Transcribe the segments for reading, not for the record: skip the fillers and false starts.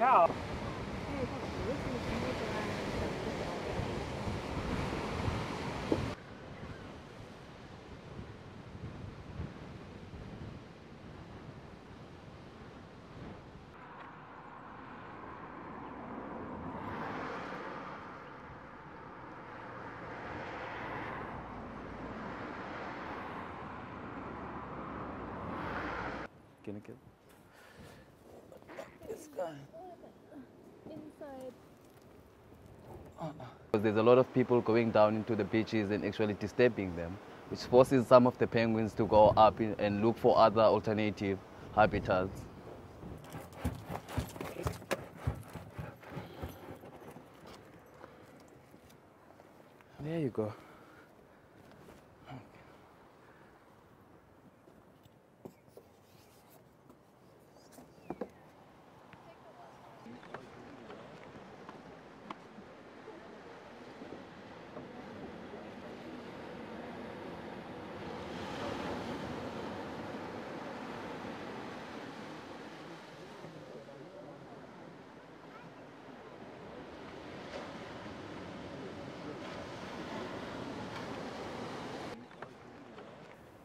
cow. Can you get this guy? Inside. There's a lot of people going down into the beaches and actually disturbing them, which forces some of the penguins to go up and look for other alternative habitats. There you go.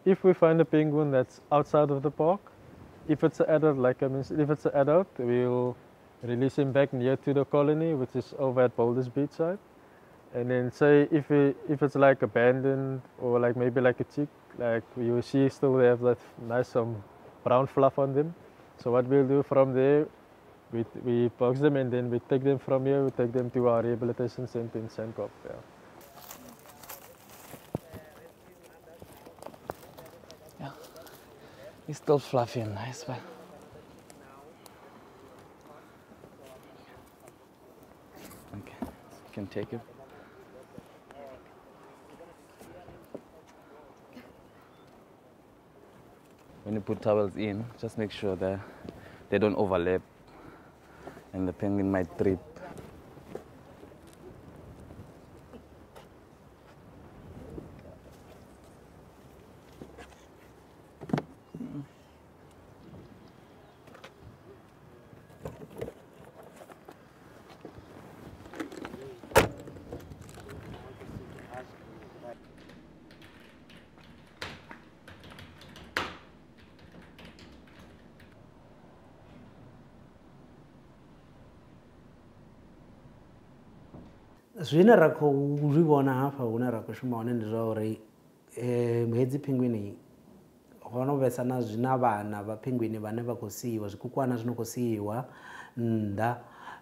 If we find a penguin that's outside of the park, if it's an adult, like I mentioned, if it's an adult, we'll release him back near to the colony, which is over at Boulders beachside. And then say if it's like abandoned or like maybe like a chick, like you see still they have that nice brown fluff on them. So what we'll do from there, we box them and then we take them from here, we take them to our rehabilitation center in Sandkop. Yeah. He's still fluffy and nice, but okay, you can take it. When you put towels in, just make sure that they don't overlap and the penguin might trip. Zwine ra khou zwi vhona hafha hune ra khou shuma hone ndi zwa uri hedzi penguin ho no vhesa na zwina vhana vha penguin vhane vha khou siiwa zwikukwana zwino khou siiwa nnḓa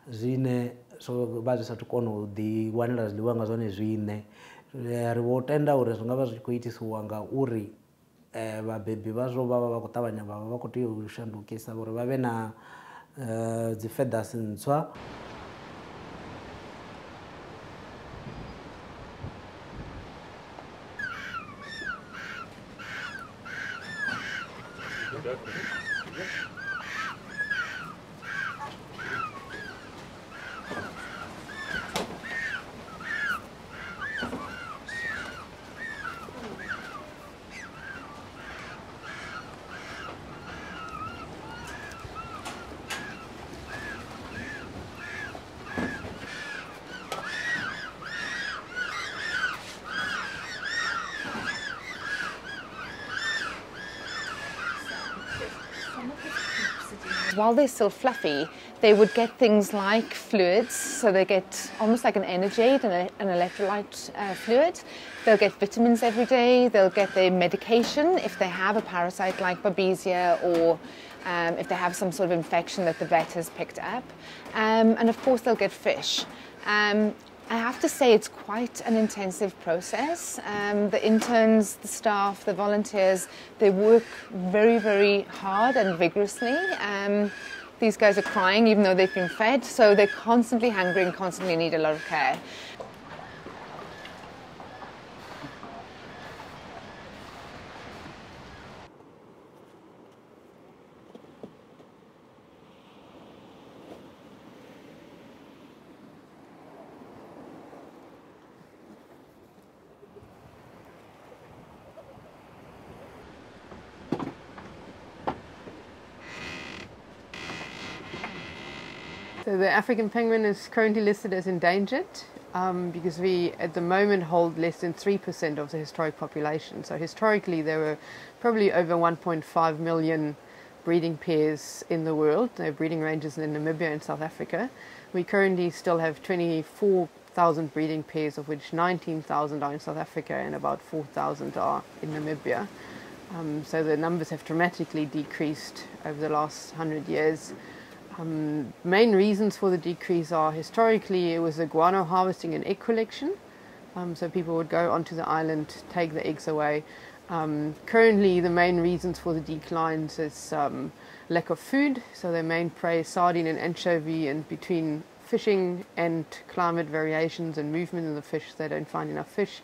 zwine zwo vha zwi sathu kona u ḓi wanela zwiḽiwa nga zwone zwine ri vho tenda uri zwi nga vha zwi khou itisiwa nga uri vhabebi vhazwo vha vha vha khou ṱavhanya vha vha vha khou tea u shandukisa uri vha vhe na dzi feathers ntswa. While they're still fluffy, they would get things like fluids, so they get almost like an energy aid and an electrolyte fluid. They'll get vitamins every day, they'll get their medication if they have a parasite like babesia or if they have some sort of infection that the vet has picked up. And of course they'll get fish. I have to say it's quite an intensive process. The interns, the staff, the volunteers, they work very, very hard and vigorously. These guys are crying even though they've been fed, so they're constantly hungry and constantly need a lot of care. So the African penguin is currently listed as endangered because we at the moment hold less than 3% of the historic population. So historically there were probably over 1.5 million breeding pairs in the world. There are breeding ranges in Namibia and South Africa. We currently still have 24,000 breeding pairs, of which 19,000 are in South Africa and about 4,000 are in Namibia. So the numbers have dramatically decreased over the last 100 years. Main reasons for the decrease are historically it was the guano harvesting and egg collection. So people would go onto the island, take the eggs away. Currently the main reasons for the declines is lack of food. So their main prey is sardine and anchovy, and between fishing and climate variations and movement in the fish, they don't find enough fish.